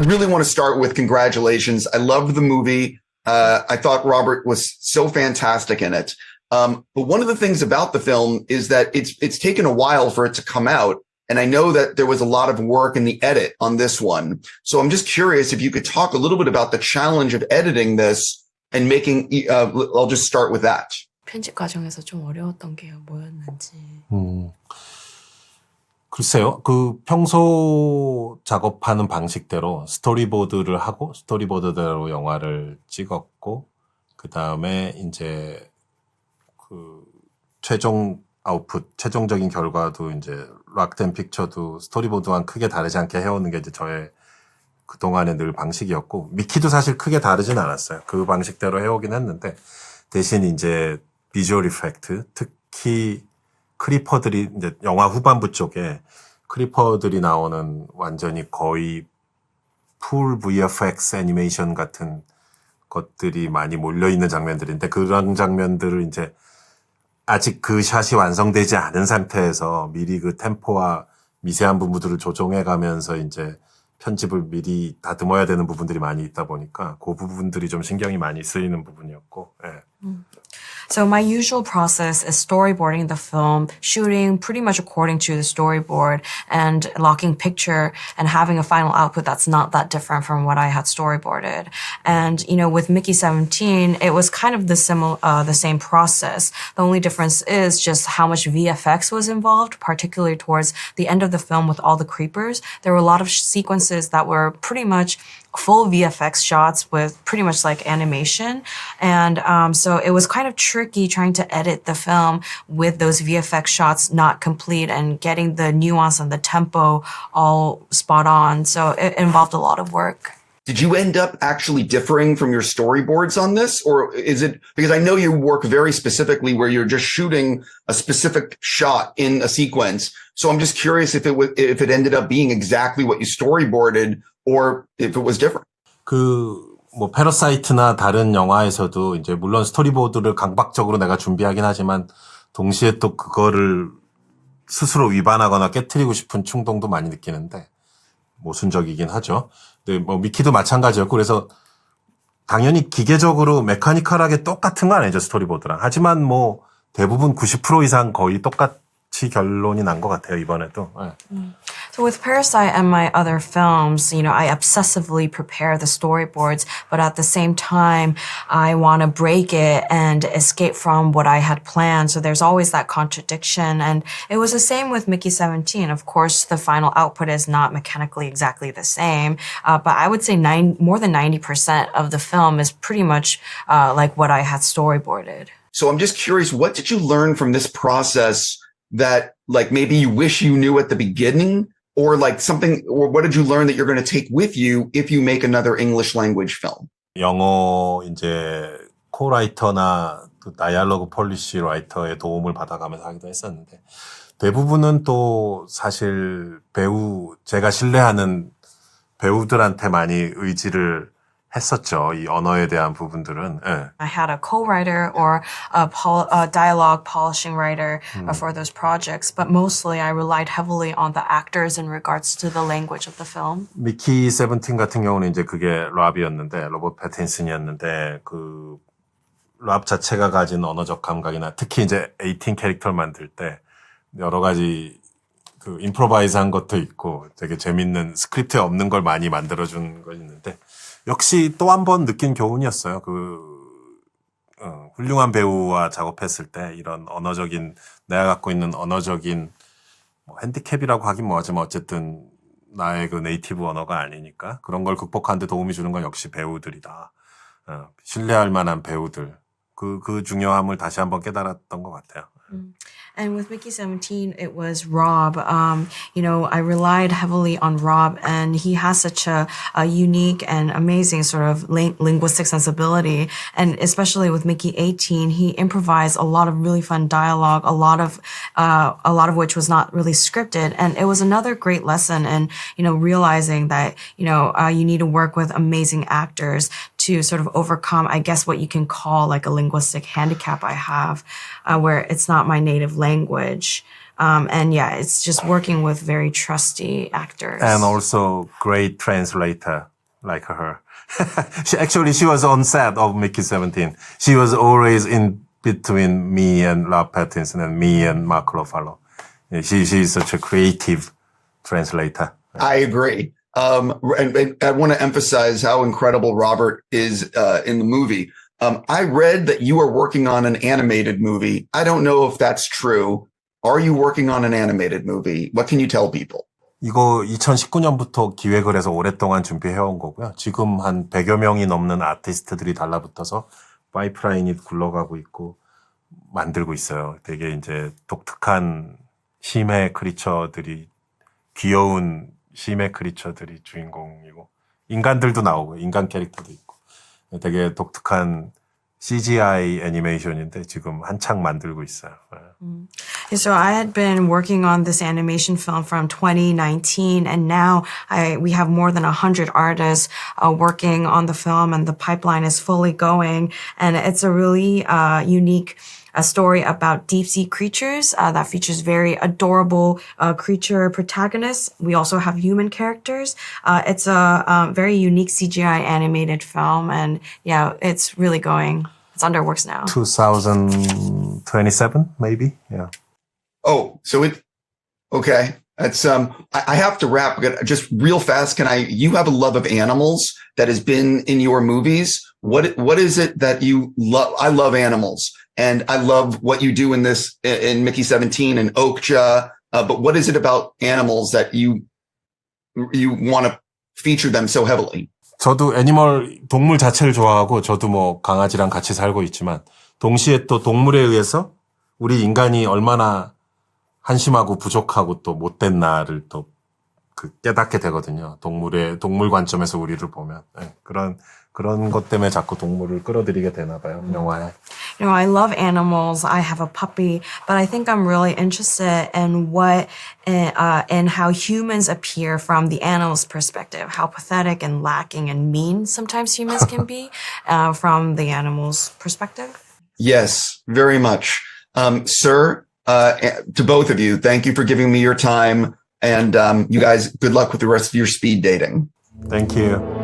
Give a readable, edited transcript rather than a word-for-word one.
really want to start with congratulations. I loved the movie. I thought Robert was so fantastic in it. But one of the things about the film is that it's taken a while for it to come out. And I know that there was a lot of work in the edit on this one. So I'm just curious if you could talk a little bit about the challenge of editing this and making, I'll just start with that. 편집 과정에서 좀 어려웠던 게 뭐였는지. 글쎄요. 그 평소 작업하는 방식대로 스토리보드를 하고 스토리보드대로 영화를 찍었고 그다음에 이제 그 최종 아웃풋, 최종적인 결과도 이제 락된 픽처도 스토리보드와는 크게 다르지 않게 해오는 게 이제 저의 그동안의 늘 방식이었고 미키도 사실 크게 다르진 않았어요. 그 방식대로 해오긴 했는데 대신 이제 비주얼 이펙트, 특히 크리퍼들이 이제 영화 후반부 쪽에 크리퍼들이 나오는 완전히 거의 풀 VFX 애니메이션 같은 것들이 많이 몰려있는 장면들인데 그런 장면들을 이제 아직 그 샷이 완성되지 않은 상태에서 미리 그 템포와 미세한 부분들을 조정해 가면서 이제 편집을 미리 다듬어야 되는 부분들이 많이 있다 보니까 그 부분들이 좀 신경이 많이 쓰이는 부분이었고. 예. So my usual process is storyboarding the film, shooting pretty much according to the storyboard and locking picture and having a final output that's not that different from what I had storyboarded. And, you know, with Mickey 17, it was kind of the same process. The only difference is just how much VFX was involved, particularly towards the end of the film with all the creepers. There were a lot of sequences that were pretty much full VFX shots with pretty much like animation. And so it was kind of tricky trying to edit the film with those VFX shots not complete and getting the nuance and the tempo all spot on. So it involved a lot of work. Did you end up actually differing from your storyboards on this? Or is it, because I know you work very specifically where you're just shooting a specific shot in a sequence. So I'm just curious if it ended up being exactly what you storyboarded or if it was different. 뭐 패러사이트나 다른 영화에서도 이제 물론 스토리보드를 강박적으로 내가 준비하긴 하지만 동시에 또 그거를 스스로 위반하거나 깨트리고 싶은 충동도 많이 느끼는데 모순적이긴 하죠. 근데 뭐 미키도 마찬가지였고 그래서 당연히 기계적으로 메카니컬하게 똑같은 건 아니죠 스토리보드랑. 하지만 뭐 대부분 90% 이상 거의 똑같이 결론이 난 것 같아요 이번에도. 네. So with Parasite and my other films, you know, I obsessively prepare the storyboards, but at the same time, I want to break it and escape from what I had planned. So there's always that contradiction. And it was the same with Mickey 17. Of course, the final output is not mechanically exactly the same, but I would say more than 90% of the film is pretty much like what I had storyboarded. So I'm just curious, what did you learn from this process that like maybe you wish you knew at the beginning? Or like something, or what did you learn that you're going to take with you if you make another English language film? 영어 이제 코라이터나 또 다이얼로그 폴리시 라이터의 도움을 받아가면서 하기도 했었는데 대부분은 또 사실 제가 신뢰하는 배우들한테 많이 의지를 했었죠. 이 언어에 대한 부분들은. 예. I had a co-writer or a dialogue polishing writer for those projects, but mostly I relied heavily on the actors in regards to the language of the film. 미키 17 같은 경우는 이제 그게 랍이었는데, 로버트 패틴슨이었는데, 랍 자체가 가진 언어적 감각이나 특히 이제 18 캐릭터를 만들 때 여러 가지 임프로바이즈한 것도 있고 되게 재밌는 스크립트에 없는 걸 많이 만들어준 거 있는데 역시 또 한 번 느낀 교훈이었어요. 훌륭한 배우와 작업했을 때 이런 내가 갖고 있는 언어적인 뭐 핸디캡이라고 하긴 뭐하지만 어쨌든 나의 그 네이티브 언어가 아니니까 그런 걸 극복하는 데 도움이 주는 건 역시 배우들이다. 신뢰할 만한 배우들. 그 중요함을 다시 한번 깨달았던 것 같아요. And with Mickey 17, it was Rob. You know, I relied heavily on Rob, and he has such a unique and amazing sort of linguistic sensibility. And especially with Mickey 18, he improvised a lot of really fun dialogue, a lot of which was not really scripted. And it was another great lesson in, you know, realizing that, you know, you need to work with amazing actors to sort of overcome, I guess, what you can call like a linguistic handicap I have, where it's not my native language. And yeah, it's just working with very trusty actors. And also great translator like her. She was on set of Mickey 17. She was always in between me and Robert Pattinson and me and Mark Ruffalo. She's such a creative translator. I agree. And I want to emphasize how incredible Robert is in the movie. I read that you are working on an animated movie. I don't know if that's true. Are you working on an animated movie? What can you tell people? 이거 2019년부터 기획을 해서 오랫동안 준비해온 거고요. 지금 한 100여 명이 넘는 아티스트들이 달라붙어서 파이프라인이 굴러가고 있고 만들고 있어요. 되게 이제 독특한 심해 크리처들이, 귀여운 심해 크리처들이 주인공이고, 인간들도 나오고, 인간 캐릭터도 있고, 되게 독특한 CGI 애니메이션인데 지금 한창 만들고 있어요. So I had been working on this animation film from 2019, and now we have more than 100 artists working on the film, and the pipeline is fully going. And it's a really unique story about deep sea creatures that features very adorable creature protagonists. We also have human characters. It's a very unique CGI animated film, and yeah, it's really going. It's under works now. 2027, maybe? Yeah. Oh, so okay. That's, I have to wrap just real fast. You have a love of animals that has been in your movies. What is it that you love? I love animals, and I love what you do in Mickey 17 and Okja. But what is it about animals that you want to feature them so heavily? 저도 동물 자체를 좋아하고, 저도 뭐 강아지랑 같이 살고 있지만, 동시에 또 동물에 의해서 우리 인간이 얼마나 한심하고 부족하고 또 못됐나를 또 깨닫게 되거든요. 동물 관점에서 우리를 보면. 네, 그런 것 때문에 자꾸 동물을 끌어들이게 되나 봐요, 영화에. I love animals. I have a puppy, but I think I'm really interested in in how humans appear from the animal's perspective, how pathetic and lacking and mean sometimes humans can be from the animal's perspective. Yes, very much. Sir, to both of you, thank you for giving me your time. And you guys, good luck with the rest of your speed dating. Thank you.